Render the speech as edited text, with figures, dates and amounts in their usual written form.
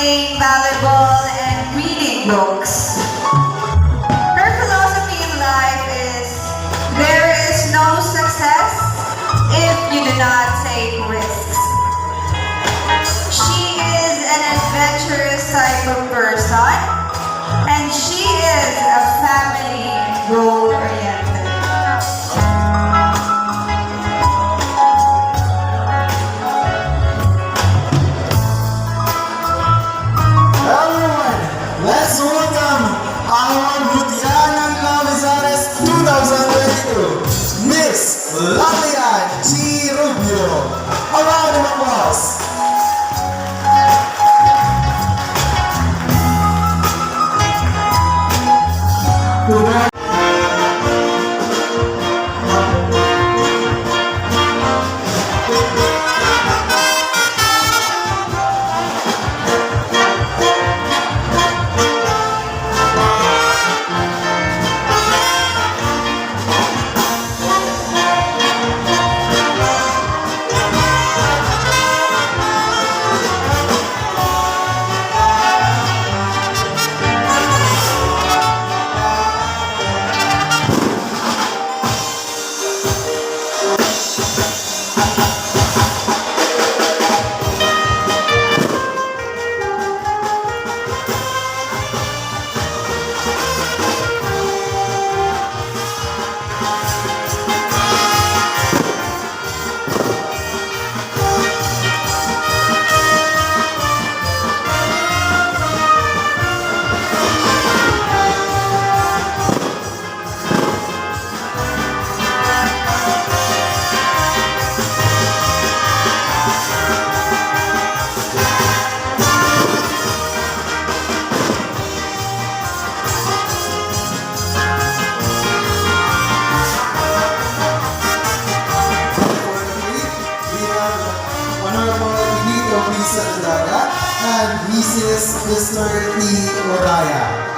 writing valuable and reading books. Her philosophy in life is, there is no success if you do not take risks. She is an adventurous type of person, and she is a family role-oriented. Everyone, let's welcome our Mutya ng Lavizares 2022, Miss Lalian G. Rubio. A round of applause. Honorable Elite Officer Daga and Mrs. Mr. T. Moraya.